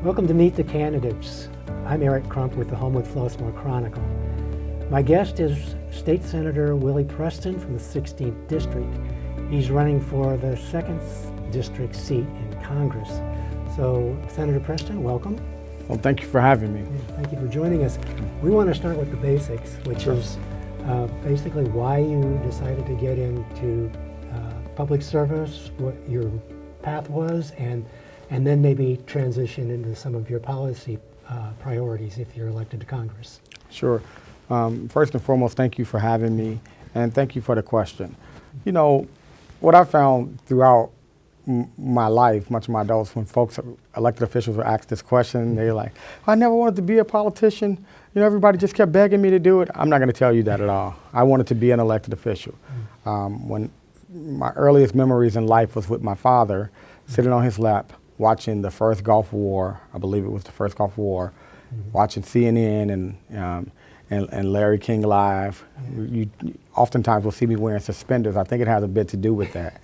Welcome to Meet the Candidates. I'm Crump with the Homewood Flossmoor Chronicle. My guest is State Senator Willie Preston from the 16th District. He's running for the 2nd District seat in Congress. So, Senator Preston, welcome. Well, thank you for having me. Thank you for joining us. We want to start with the basics, which is basically why you decided to get into public service, what your path was, and then maybe transition into some of your policy priorities if you're elected to Congress. Sure. First and foremost, thank you for having me, and thank you for the question. You know, what I found throughout my life, much of my adults, when folks, elected officials were asked this question, they're like, I never wanted to be a politician. You know, everybody just kept begging me to do it. I'm not going to tell you that at all. I wanted to be an elected official. When my earliest memories in life was with my father, sitting on his lap, watching the first Gulf War. I believe it was the first Gulf War, watching CNN and Larry King Live. You oftentimes will see me wearing suspenders. I think it has a bit to do with that.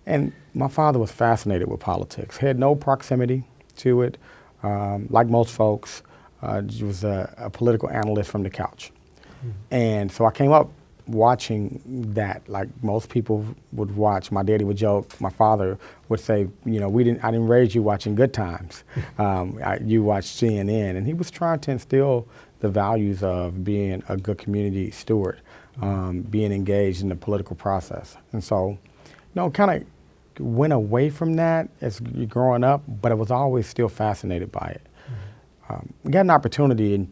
And my father was fascinated with politics. He had no proximity to it. Like most folks, he was a political analyst from the couch. And so I came up watching that, like most people would watch. My daddy would joke, my father would say, you know, I didn't raise you watching Good Times. You watched CNN. And he was trying to instill the values of being a good community steward, being engaged in the political process. And so, you know, kind of went away from that as you're growing up, but I was always still fascinated by it. I got an opportunity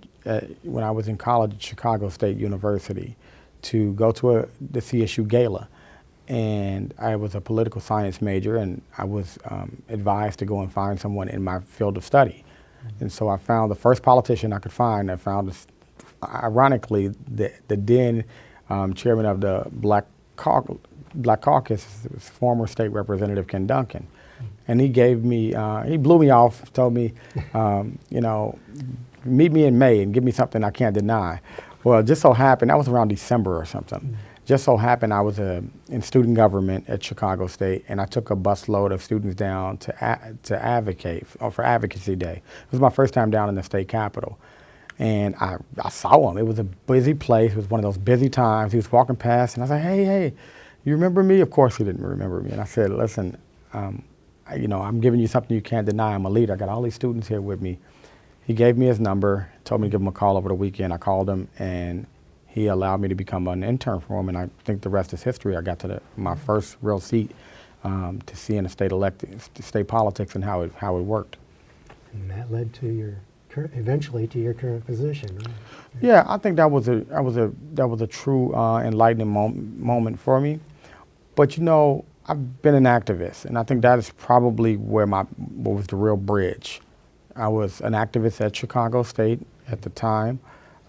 when I was in college at Chicago State University to go to the CSU Gala. And I was a political science major, and I was advised to go and find someone in my field of study. And so I found the first politician I could find. I found, ironically, the then chairman of the Black Caucus, former state representative Ken Duncan. And he gave me, he blew me off, told me, you know, meet me in May and give me something I can't deny. Well, it just so happened, that was around December or something. Just so happened I was in student government at Chicago State, and I took a busload of students down to advocate, for Advocacy Day. It was my first time down in the state capitol. And I saw him. It was a busy place. It was one of those busy times. He was walking past, and I said, hey, you remember me? Of course he didn't remember me. And I said, listen, you know, I'm giving you something you can't deny. I'm a leader. I got all these students here with me. He gave me his number, told me to give him a call over the weekend. I called him, and he allowed me to become an intern for him, and I think the rest is history. I got to my first real seat to see in the state politics and how it worked. And that led to eventually to your current position, right? Yeah, I think that was a true enlightening moment for me. But you know, I've been an activist, and I think that is probably what was the real bridge. I was an activist at Chicago State at the time.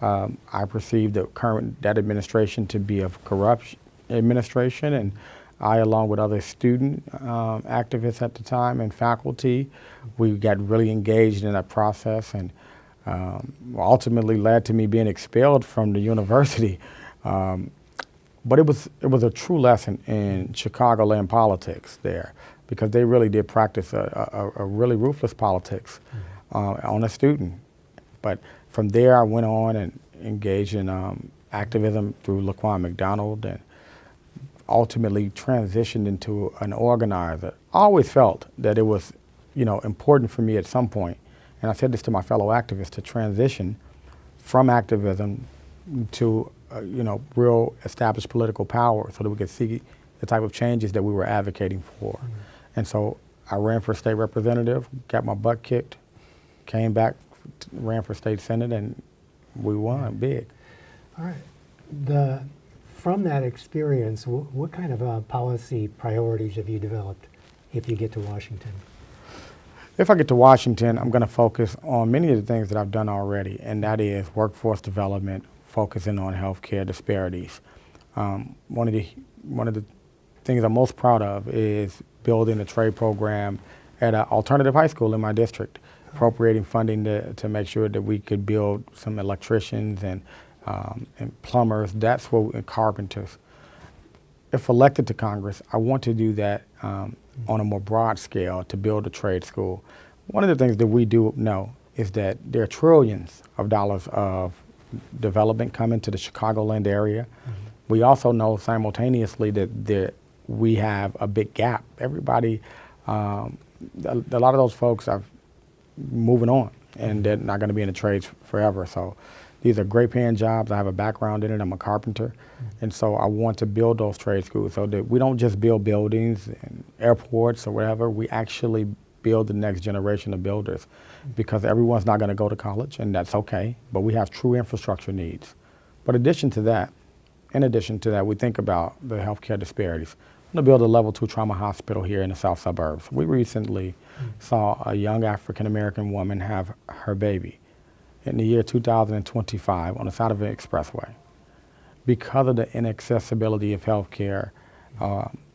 I perceived that administration to be a corrupt administration, and I, along with other student activists at the time and faculty, we got really engaged in that process, and ultimately led to me being expelled from the university. But it was a true lesson in Chicagoland politics there, because they really did practice a really ruthless politics on a student. But from there, I went on and engaged in activism through Laquan McDonald, and ultimately transitioned into an organizer. I always felt that it was, you know, important for me at some point, and I said this to my fellow activists, to transition from activism to, you know, real established political power, so that we could see the type of changes that we were advocating for. And so I ran for state representative, got my butt kicked, came back, ran for state senate, and we won big. All right. From that experience, what kind of policy priorities have you developed if you get to Washington? If I get to Washington, I'm going to focus on many of the things that I've done already, and that is workforce development, focusing on healthcare disparities. One of the things I'm most proud of is building a trade program at an alternative high school in my district, appropriating funding to make sure that we could build some electricians and plumbers, and carpenters. If elected to Congress, I want to do that on a more broad scale, to build a trade school. One of the things that we do know is that there are trillions of dollars of development coming to the Chicagoland area. We also know simultaneously that we have a big gap. Everybody, a lot of those folks are moving on, and they're not going to be in the trades forever. So these are great paying jobs. I have a background in it. I'm a carpenter. And so I want to build those trade schools so that we don't just build buildings and airports or whatever. We actually build the next generation of builders, because everyone's not going to go to college, and that's okay. But we have true infrastructure needs. But in addition to that, we think about the healthcare disparities. I'm going to build a level 2 trauma hospital here in the south suburbs. We recently saw a young African-American woman have her baby in the year 2025 on the side of an expressway. Because of the inaccessibility of healthcare,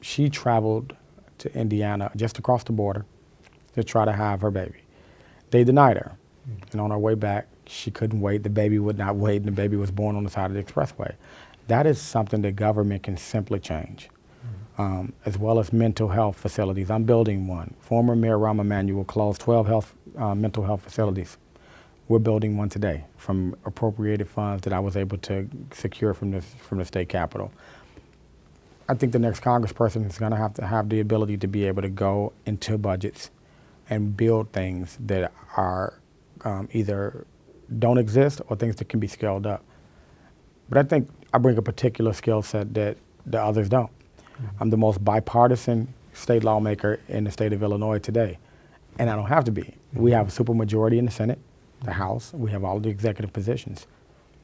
she traveled to Indiana, just across the border, to try to have her baby. They denied her. And on her way back, she couldn't wait. The baby would not wait, and the baby was born on the side of the expressway. That is something that government can simply change, as well as mental health facilities. I'm building one. Former Mayor Rahm Emanuel closed 12 mental health facilities. We're building one today from appropriated funds that I was able to secure from the state capitol. I think the next congressperson is going to have the ability to be able to go into budgets and build things that are either don't exist or things that can be scaled up. But I think I bring a particular skill set that the others don't. I'm the most bipartisan state lawmaker in the state of Illinois today, and I don't have to be. We have a supermajority in the Senate, the House. We have all the executive positions.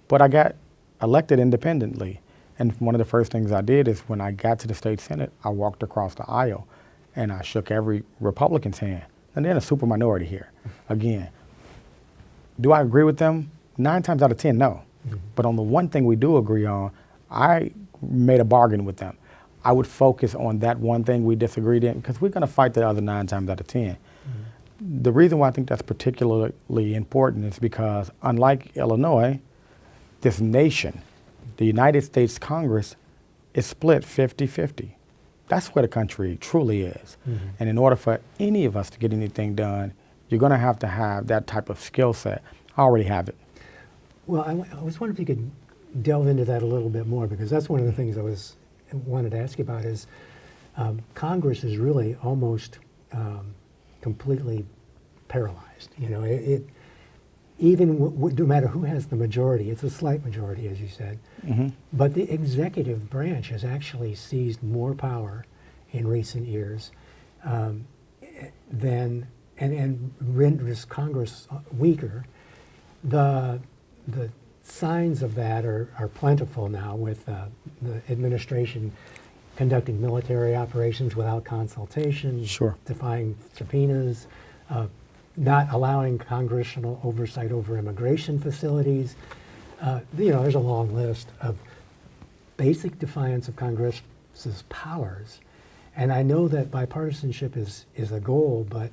But I got elected independently, and one of the first things I did is when I got to the state Senate, I walked across the aisle and I shook every Republican's hand. And they're in a super minority here. Again, do I agree with them? 9 times out of 10, no. But on the one thing we do agree on, I made a bargain with them. I would focus on that one thing we disagreed in, because we're going to fight the other 9 times out of 10. The reason why I think that's particularly important is because, unlike Illinois, this nation, the United States Congress, is split 50-50. That's where the country truly is. And in order for any of us to get anything done, you're going to have that type of skill set. I already have it. Well, I was wondering if you could delve into that a little bit more, because that's one of the things I wanted to ask you about is Congress is really almost completely paralyzed. You know, even no matter who has the majority, it's a slight majority, as you said, but the executive branch has actually seized more power in recent years and renders Congress weaker. The signs of that are plentiful now, with the administration conducting military operations without consultation, defying subpoenas, not allowing congressional oversight over immigration facilities. You know, there's a long list of basic defiance of Congress's powers. And I know that bipartisanship is a goal, but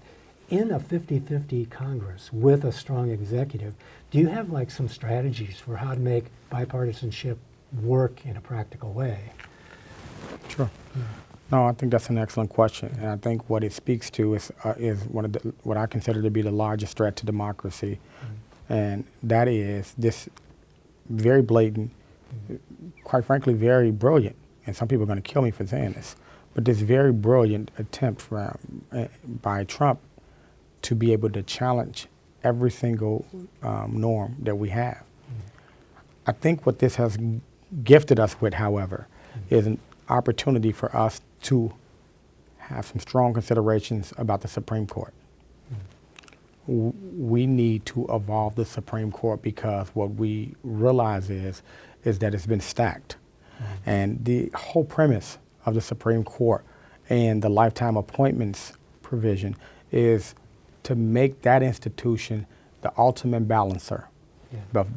in a 50-50 Congress with a strong executive, do you have like some strategies for how to make bipartisanship work in a practical way? Sure. No, I think that's an excellent question, and I think what it speaks to is what I consider to be the largest threat to democracy, and that is this very blatant, quite frankly, very brilliant, and some people are going to kill me for saying this, but this very brilliant attempt by Trump to be able to challenge every single norm that we have. I think what this has gifted us with, however, is an opportunity for us to have some strong considerations about the Supreme Court. We need to evolve the Supreme Court, because what we realize is that it's been stacked. And the whole premise of the Supreme Court and the lifetime appointments provision is to make that institution the ultimate balancer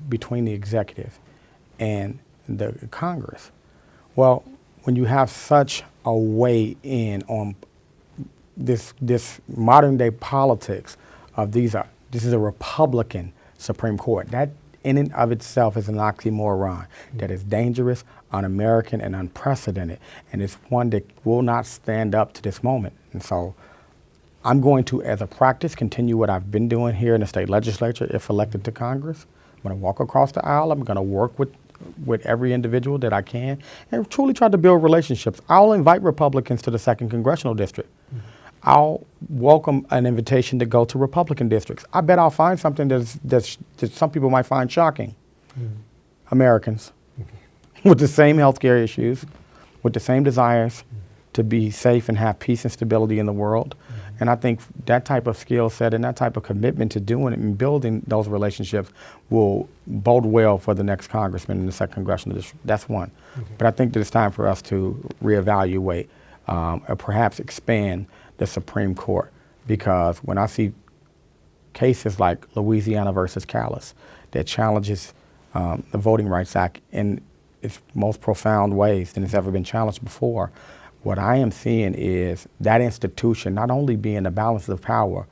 between the executive and the Congress. Well, when you have such a weigh in on this modern day politics of this is a Republican Supreme Court, that in and of itself is an oxymoron that is dangerous, un-American, and unprecedented, and it's one that will not stand up to this moment. And so I'm going to, as a practice, continue what I've been doing here in the state legislature if elected to Congress. I'm going to walk across the aisle. I'm going to work with every individual that I can and truly try to build relationships. I'll invite Republicans to the 2nd Congressional District. I'll welcome an invitation to go to Republican districts. I bet I'll find something that some people might find shocking. Americans with the same healthcare issues, with the same desires to be safe and have peace and stability in the world. And I think that type of skill set and that type of commitment to doing it and building those relationships will bode well for the next congressman in the 2nd Congressional District. That's one. But I think that it's time for us to reevaluate or perhaps expand the Supreme Court, because when I see cases like Louisiana versus Callis that challenges the Voting Rights Act in its most profound ways than it's ever been challenged before, what I am seeing is that institution not only being a balance of power,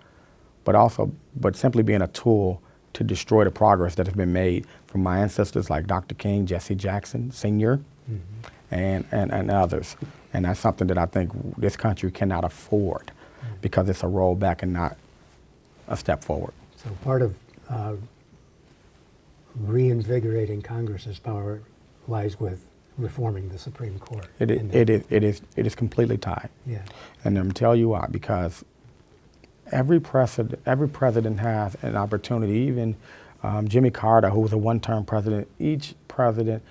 but simply being a tool to destroy the progress that has been made from my ancestors like Dr. King, Jesse Jackson Sr., and others. And that's something that I think this country cannot afford, because it's a rollback and not a step forward. So part of reinvigorating Congress's power lies with reforming the Supreme Court. It is completely tied. Yeah. And I'm going to tell you why, because every president has an opportunity. Even Jimmy Carter, who was a one-term president, each president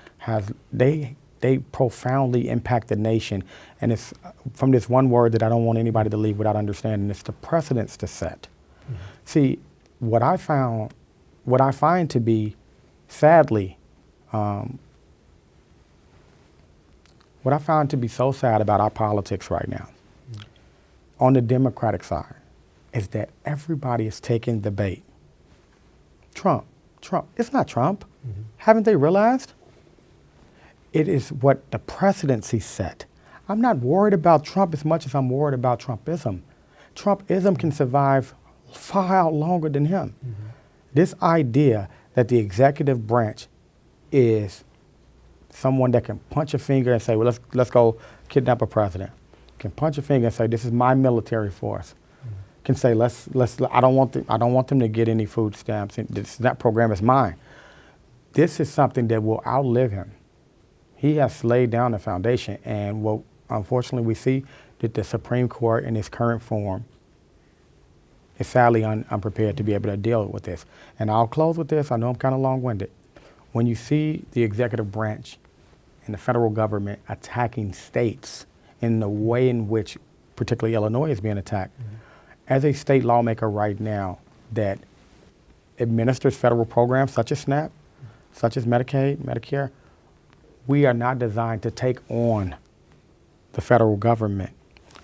they profoundly impact the nation. And it's from this one word that I don't want anybody to leave without understanding. It's the precedents to set. See, what I find to be, sadly, what I find to be so sad about our politics right now, on the Democratic side, is that everybody is taking the bait. Trump. It's not Trump. Haven't they realized? It is what the presidency set. I'm not worried about Trump as much as I'm worried about Trumpism. Trumpism can survive far out longer than him. This idea that the executive branch is someone that can punch a finger and say, well, let's go kidnap a president. Can punch a finger and say, this is my military force. Can say, I don't want them to get any food stamps. That program is mine. This is something that will outlive him. He has laid down the foundation, and what unfortunately we see that the Supreme Court in its current form is sadly unprepared to be able to deal with this. And I'll close with this. I know I'm kind of long-winded. When you see the executive branch and the federal government attacking states in the way in which particularly Illinois is being attacked, as a state lawmaker right now that administers federal programs such as SNAP, such as Medicaid, Medicare, we are not designed to take on the federal government.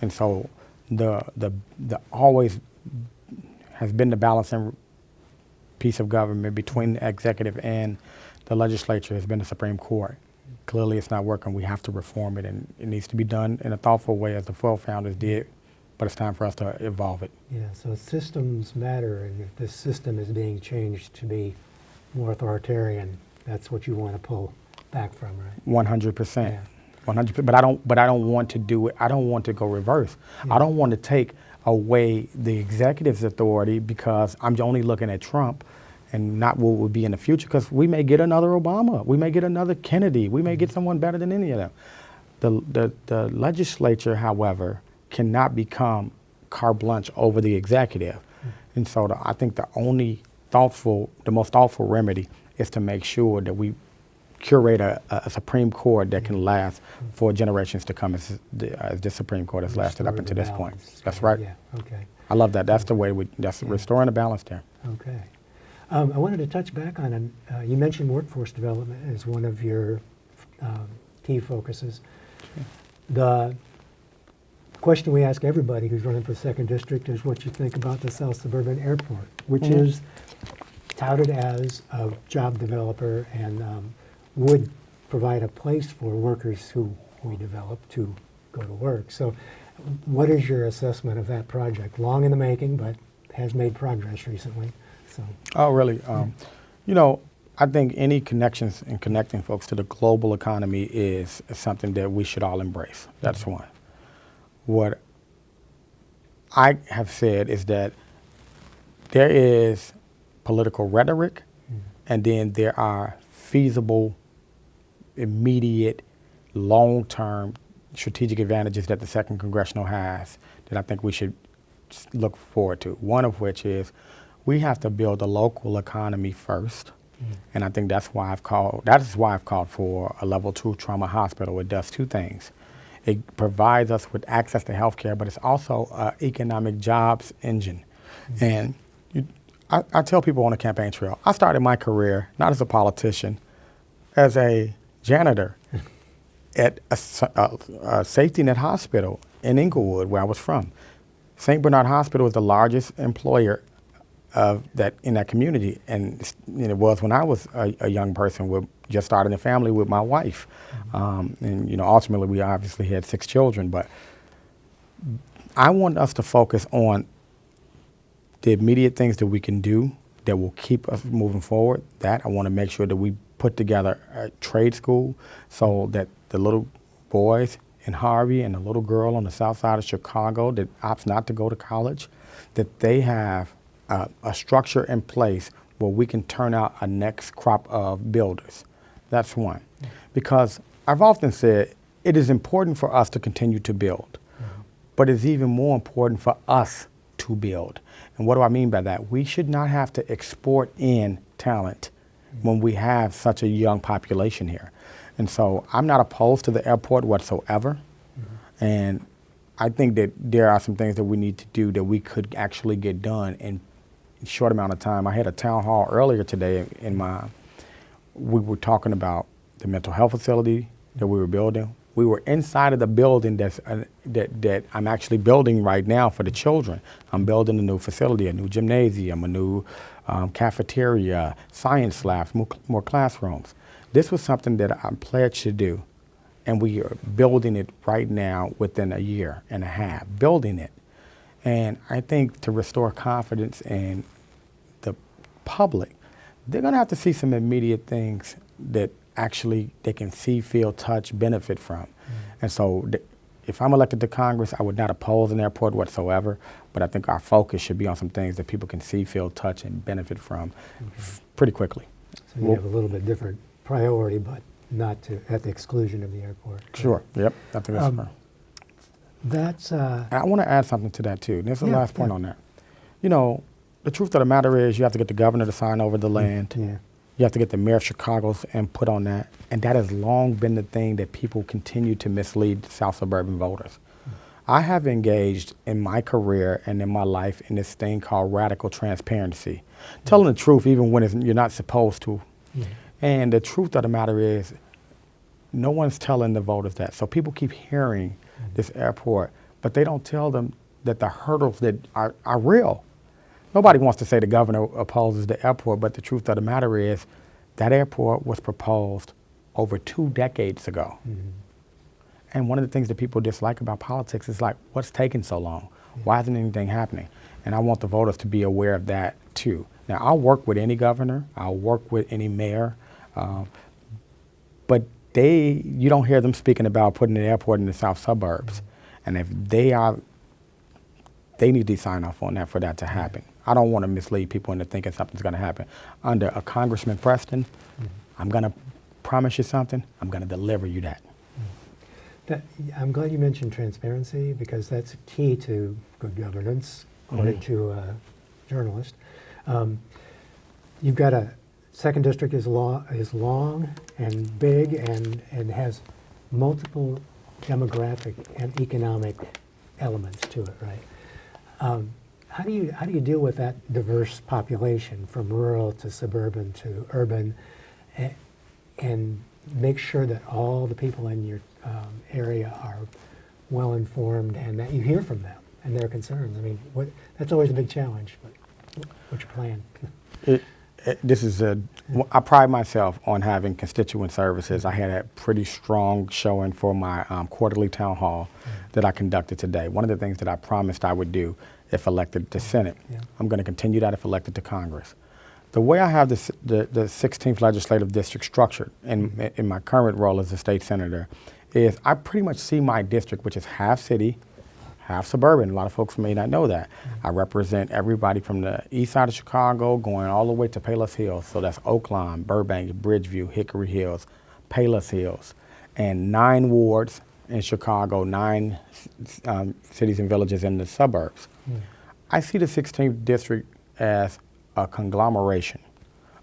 And so the always has been the balancing piece of government between the executive and the legislature has been the Supreme Court. Clearly it's not working. We have to reform it, and it needs to be done in a thoughtful way as the 12 founders did, but it's time for us to evolve it. Yeah, so systems matter, and if this system is being changed to be more authoritarian, that's what you want to pull back from, right? 100%. Yeah. 100%. But I don't want to do it. I don't want to go reverse. Yeah. I don't want to take away the executive's authority because I'm only looking at Trump and not what would be in the future, because we may get another Obama, we may get another Kennedy, we may get someone better than any of them. The legislature, however, cannot become carte blanche over the executive. And so I think the most thoughtful remedy is to make sure that we curate a Supreme Court that can last for generations to come, as the Supreme Court has lasted up until this point. That's right. Yeah, okay. I love that. That's the way that's restoring the balance there. Okay. I wanted to touch back on, you mentioned workforce development as one of your key focuses. Sure. The question we ask everybody who's running for 2nd District is what you think about the South Suburban Airport, which is touted as a job developer and would provide a place for workers who we develop to go to work. So what is your assessment of that project? Long in the making, but has made progress recently. So. Oh, really? You know, I think any connections and connecting folks to the global economy is something that we should all embrace. That's one. What I have said is that there is political rhetoric, and then there are feasible, immediate, long-term strategic advantages that the Second Congressional has that I think we should look forward to. One of which is we have to build a local economy first, and I think that is why I've called for a level 2 trauma hospital. It does two things. It provides us with access to health care, but it's also an economic jobs engine. And I tell people on the campaign trail, I started my career not as a politician, as a janitor at a safety net hospital in Inglewood, where I was from. St. Bernard Hospital is the largest employer of that in that community, and it was when I was a young person with just starting a family with my wife, and ultimately we obviously had 6 children. But I want us to focus on the immediate things that we can do that will keep us moving forward. That I want to make sure that we put together a trade school so that the little boys in Harvey and the little girl on the south side of Chicago that opts not to go to college, that they have a structure in place where we can turn out a next crop of builders. That's one. Because I've often said it is important for us to continue to build, but it's even more important for us to build. And what do I mean by that? We should not have to export in talent when we have such a young population here. And so I'm not opposed to the airport whatsoever. And I think that there are some things that we need to do that we could actually get done in a short amount of time. I had a town hall earlier today we were talking about the mental health facility that we were building. We were inside of the building that I'm actually building right now for the children. I'm building a new facility, a new gymnasium, a new cafeteria, science labs, more classrooms. This was something that I pledged to do, and we are building it right now within a year and a half, building it. And I think to restore confidence in the public, they're going to have to see some immediate things that actually they can see, feel, touch, benefit from. And so if I'm elected to Congress, I would not oppose an airport whatsoever, but I think our focus should be on some things that people can see, feel, touch, and benefit from pretty quickly. So you have a little bit different priority, but not at the exclusion of the airport. Sure, yep, I think that's fair. That's I want to add something to that too. This is the last point on that. The truth of the matter is you have to get the governor to sign over the land. Yeah. You have to get the mayor of Chicago's input on that. And that has long been the thing that people continue to mislead South suburban voters. I have engaged in my career and in my life in this thing called radical transparency. Telling the truth even when you're not supposed to. And the truth of the matter is no one's telling the voters that. So people keep hearing this airport, but they don't tell them that the hurdles that are real. Nobody wants to say the governor opposes the airport, but the truth of the matter is that airport was proposed over 2 decades ago. And one of the things that people dislike about politics is like, what's taking so long? Why isn't anything happening? And I want the voters to be aware of that too. Now, I'll work with any governor, I'll work with any mayor, but you don't hear them speaking about putting an airport in the south suburbs. And if they need to sign off on that for that to happen. I don't want to mislead people into thinking something's going to happen. Under a Congressman Preston, I'm going to promise you something, I'm going to deliver you that. I'm glad you mentioned transparency because that's key to good governance, according to a journalist. You've got a second district is long and big and has multiple demographic and economic elements to it, right? How do you deal with that diverse population from rural to suburban to urban, and make sure that all the people in your area are well informed and that you hear from them and their concerns? I mean, that's always a big challenge. But what's your plan? I pride myself on having constituent services. I had a pretty strong showing for my quarterly town hall that I conducted today. One of the things that I promised I would do if elected to Senate, I'm going to continue that if elected to Congress. The way I have the 16th legislative district structured in my current role as a state senator is I pretty much see my district, which is half city, half suburban. A lot of folks may not know that. I represent everybody from the east side of Chicago going all the way to Palos Hills. So that's Oaklawn, Burbank, Bridgeview, Hickory Hills, Palos Hills, and 9 wards in Chicago, 9 cities and villages in the suburbs. I see the 16th district as a conglomeration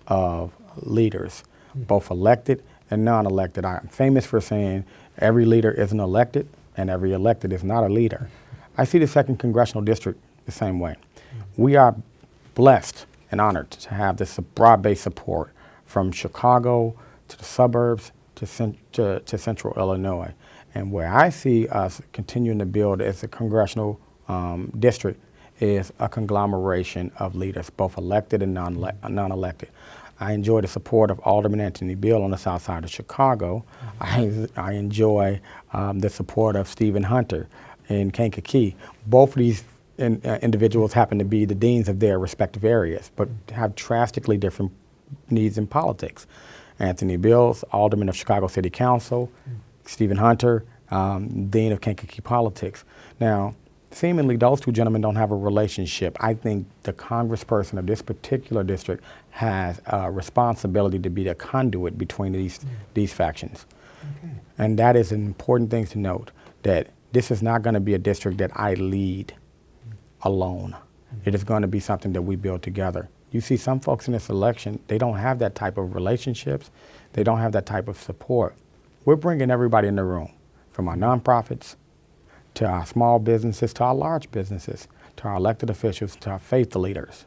of leaders, both elected and non-elected. I'm famous for saying every leader isn't elected and every elected is not a leader. I see the 2nd congressional district the same way. We are blessed and honored to have this broad-based support from Chicago to the suburbs to central Illinois. And where I see us continuing to build as a congressional district is a conglomeration of leaders, both elected and non-elected. I enjoy the support of Alderman Anthony Beal on the south side of Chicago. I enjoy the support of Stephen Hunter in Kankakee. Both of these individuals happen to be the deans of their respective areas, but have drastically different needs in politics. Anthony Beals, Alderman of Chicago City Council, Stephen Hunter, Dean of Kankakee Politics. Now, seemingly those 2 gentlemen don't have a relationship. I think the congressperson of this particular district has a responsibility to be the conduit between these factions. Okay. And that is an important thing to note, that this is not going to be a district that I lead alone. It is going to be something that we build together. You see some folks in this election, they don't have that type of relationships. They don't have that type of support. We're bringing everybody in the room, from our nonprofits, to our small businesses, to our large businesses, to our elected officials, to our faith leaders.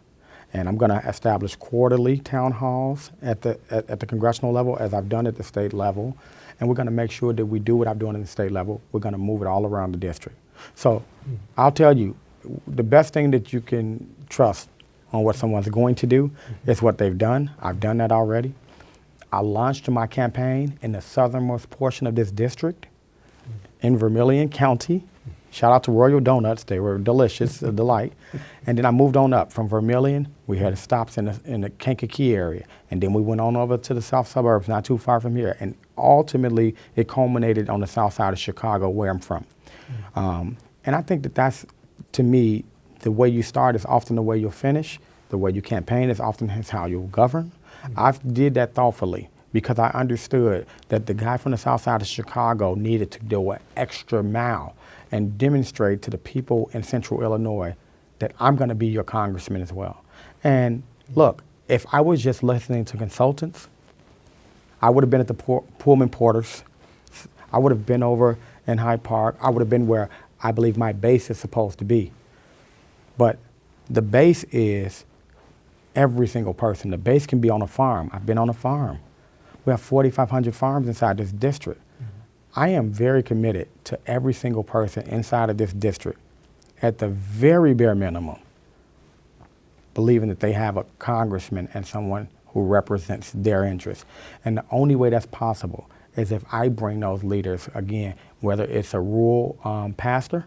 And I'm going to establish quarterly town halls at the congressional level, as I've done at the state level. And we're going to make sure that we do what I'm doing at the state level. We're going to move it all around the district. So I'll tell you, the best thing that you can trust on what someone's going to do is what they've done. I've done that already. I launched my campaign in the southernmost portion of this district in Vermilion County. Shout out to Royal Donuts. They were delicious, a delight. And then I moved on up from Vermilion. We had stops in the Kankakee area. And then we went on over to the south suburbs, not too far from here. And ultimately, it culminated on the south side of Chicago, where I'm from. And I think that that's, to me, the way you start is often the way you'll finish. The way you campaign is often how you'll govern. I did that thoughtfully because I understood that the guy from the south side of Chicago needed to do an extra mile and demonstrate to the people in central Illinois that I'm going to be your congressman as well. And look, if I was just listening to consultants, I would have been at the Pullman Porters. I would have been over in Hyde Park. I would have been where I believe my base is supposed to be. But the base is every single person. The base can be on a farm. I've been on a farm. We have 4,500 farms inside this district. I am very committed to every single person inside of this district, at the very bare minimum, believing that they have a congressman and someone who represents their interests. And the only way that's possible is if I bring those leaders, again, whether it's a rural pastor,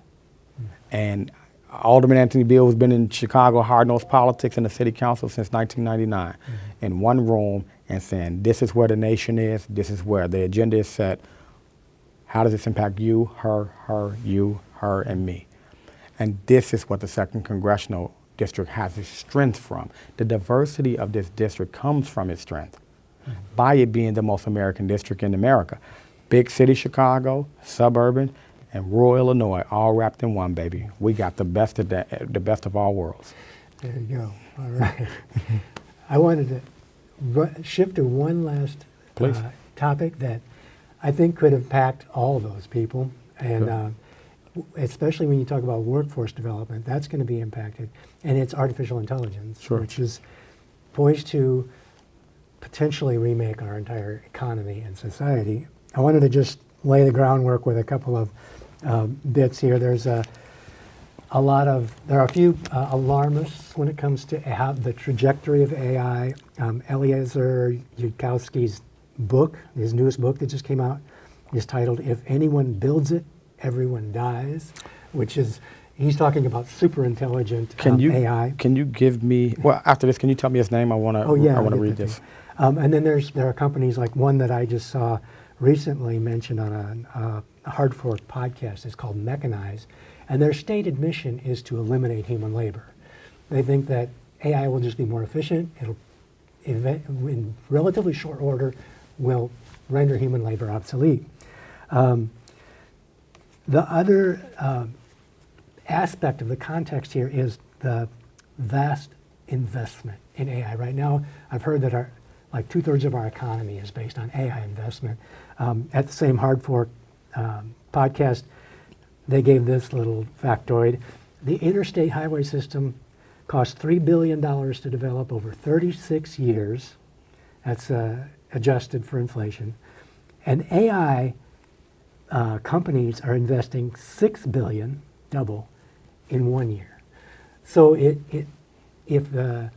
and Alderman Anthony Beal has been in Chicago hard-nosed politics in the city council since 1999, in one room and saying, this is where the nation is, this is where the agenda is set. How does this impact you, her, you, her, and me? And this is what the 2nd Congressional District has its strength from. The diversity of this district comes from its strength, by it being the most American district in America. Big city Chicago, suburban, and rural Illinois, all wrapped in one, baby. We got the best of the best of all worlds. There you go. All right. I wanted to shift to one last topic that I think could impact all of those people, and especially when you talk about workforce development, that's going to be impacted, and it's artificial intelligence, which is poised to potentially remake our entire economy and society. I wanted to just lay the groundwork with a couple of bits here. There's there are a few alarmists when it comes to the trajectory of AI. Eliezer Yudkowsky's book, his newest book that just came out, is titled "If Anyone Builds It, Everyone Dies," which is, he's talking about super intelligent AI. Can you give me, well, after this, can you tell me his name? I want to read this. And then there are companies like one that I just saw recently mentioned on a Hard Fork podcast. It's called Mechanize, And their stated mission is to eliminate human labor. They think that AI will just be more efficient. It'll, in relatively short order, will render human labor obsolete. The other aspect of the context here is the vast investment in AI. Right now, I've heard that like 2/3 of our economy is based on AI investment. At the same Hard Fork podcast, they gave this little factoid. The interstate highway system cost $3 billion to develop over 36 years. That's adjusted for inflation. And AI companies are investing $6 billion, double, in 1 year. So if the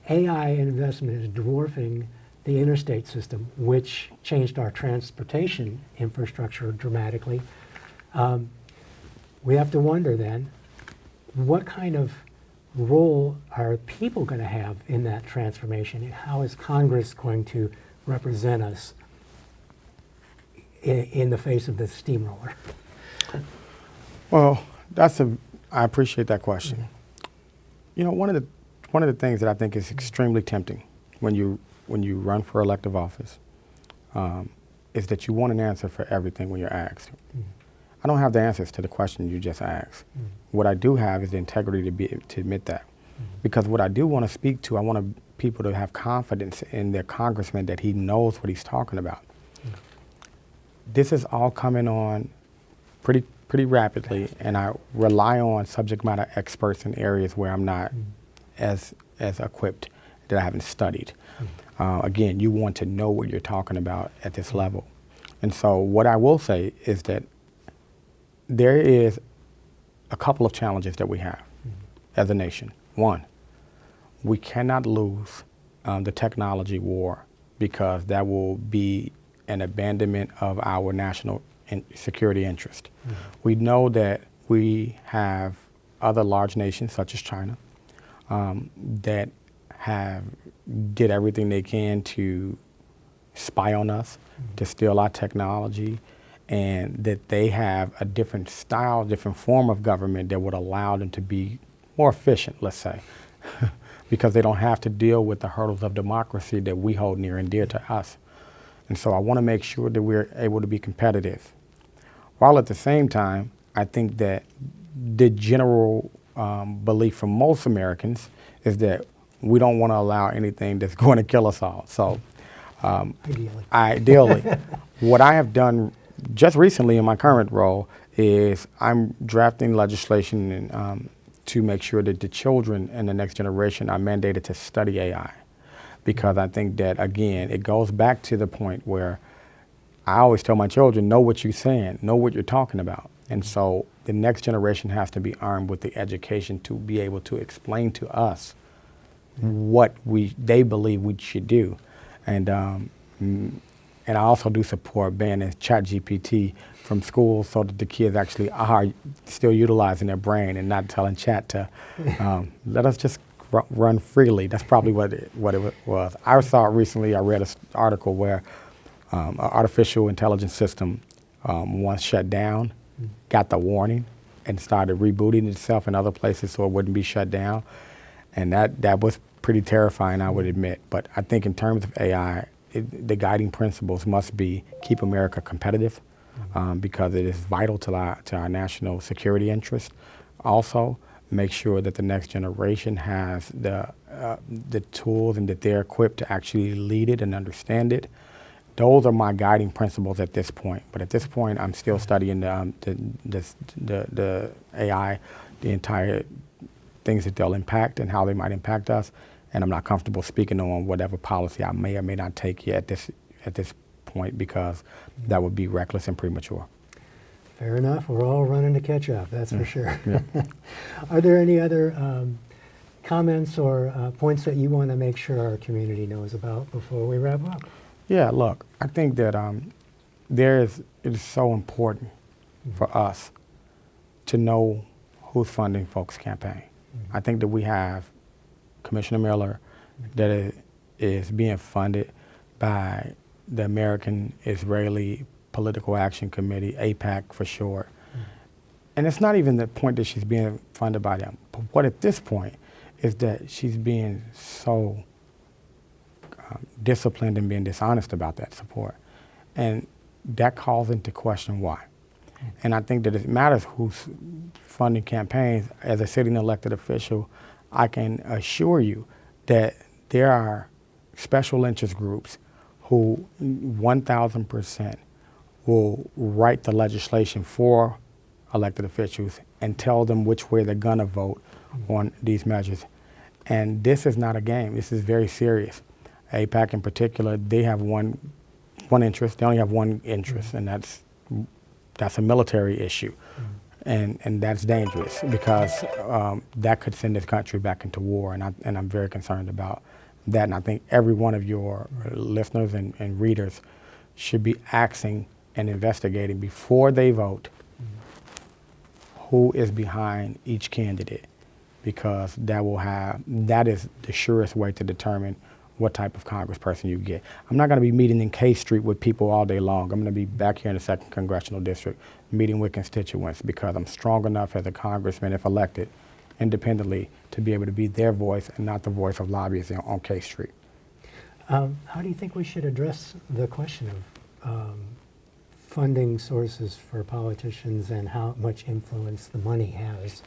AI investment is dwarfing the interstate system, which changed our transportation infrastructure dramatically, we have to wonder then, what kind of role are people going to have in that transformation, and how is Congress going to represent us in the face of this steamroller? Well, I appreciate that question. You know, one of the things that I think is extremely tempting when you run for elective office is that you want an answer for everything when you're asked. I don't have the answers to the question you just asked. What I do have is the integrity to admit that. Because what I do want to speak to, I want people to have confidence in their congressman that he knows what he's talking about. This is all coming on pretty rapidly, and I rely on subject matter experts in areas where I'm not as equipped, that I haven't studied. Again, you want to know what you're talking about at this level. And so what I will say is that there is a couple of challenges that we have as a nation. One, we cannot lose the technology war, because that will be an abandonment of our national security interest. We know that we have other large nations, such as China, that did everything they can to spy on us, to steal our technology, and that they have a different style, different form of government that would allow them to be more efficient, let's say, because they don't have to deal with the hurdles of democracy that we hold near and dear to us. And so I want to make sure that we're able to be competitive. While at the same time, I think that the general belief from most Americans is that we don't want to allow anything that's going to kill us all. So ideally, what I have done just recently in my current role is I'm drafting legislation to make sure that the children in the next generation are mandated to study AI. Because I think that, again, it goes back to the point where I always tell my children, know what you're saying, know what you're talking about. And so the next generation has to be armed with the education to be able to explain to us what they believe we should do. And I also do support banning ChatGPT from schools so that the kids actually are still utilizing their brain and not telling Chat to let us just run freely. That's probably what it was. I saw recently, I read an article where an artificial intelligence system once shut down, got the warning, and started rebooting itself in other places so it wouldn't be shut down. And that was pretty terrifying, I would admit. But I think in terms of AI, the guiding principles must be keep America competitive, because it is vital to our national security interest. Also, make sure that the next generation has the tools and that they're equipped to actually lead it and understand it. Those are my guiding principles at this point. But at this point, I'm still studying the AI, the entire things that they'll impact and how they might impact us. And I'm not comfortable speaking on whatever policy I may or may not take yet at this point, because that would be reckless and premature. Fair enough. We're all running to catch up, that's for sure. Yeah. Are there any other comments or points that you want to make sure our community knows about before we wrap up? Yeah, look, I think that it is so important for us to know who's funding folks' campaign. I think that we have Commissioner Miller that is being funded by the American Israeli Political Action Committee, AIPAC for short. and it's not even the point that she's being funded by them, but what at this point is that she's being so disciplined and being dishonest about that support. And that calls into question why. And I think that it matters who's funding campaigns. As a sitting elected official, I can assure you that there are special interest groups who 1,000% will write the legislation for elected officials and tell them which way they're gonna vote on these measures. And this is not a game, this is very serious. AIPAC in particular, they have one interest, they only have one interest, and that's a military issue. And that's dangerous because that could send this country back into war, and I'm very concerned about that. And I think every one of your listeners and readers should be asking and investigating before they vote who is behind each candidate, because that is the surest way to determine what type of congressperson you get. I'm not going to be meeting in K Street with people all day long. I'm going to be back here in the 2nd Congressional District meeting with constituents because I'm strong enough as a congressman, if elected, independently, to be able to be their voice and not the voice of lobbyists on K Street. How do you think we should address the question of funding sources for politicians and how much influence the money has?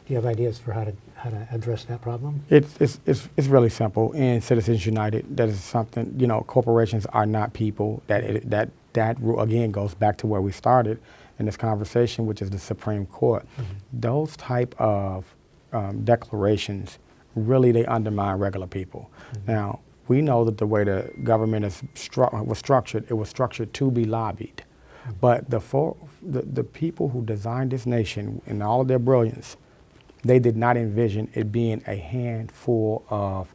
Do you have ideas for how to address that problem? It's really simple. In Citizens United, that is something, corporations are not people. That again goes back to where we started in this conversation, which is the Supreme Court. Those type of declarations, really, they undermine regular people. Now, we know that the way the government was structured, it was structured to be lobbied. But the people who designed this nation, in all of their brilliance, they did not envision it being a handful of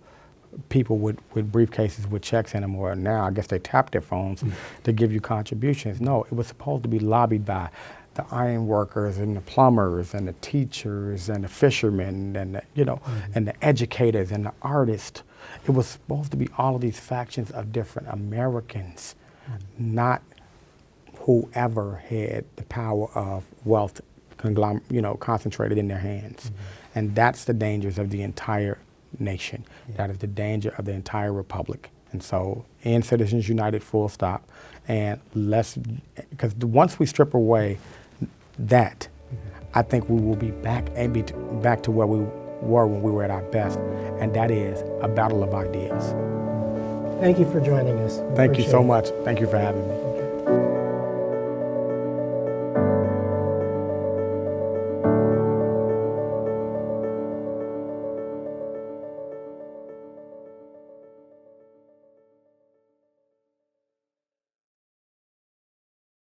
people with briefcases with checks in them, or now I guess they tap their phones to give you contributions. No, it was supposed to be lobbied by the iron workers and the plumbers and the teachers and the fishermen and and the educators and the artists. It was supposed to be all of these factions of different Americans, not whoever had the power of wealth concentrated in their hands. And that's the dangers of the entire nation. That is the danger of the entire republic. And so, in Citizens United, full stop. And because once we strip away that, I think we will be back to where we were when we were at our best. And that is a battle of ideas. Thank you for joining us. Thank you so much. Thank you for having me.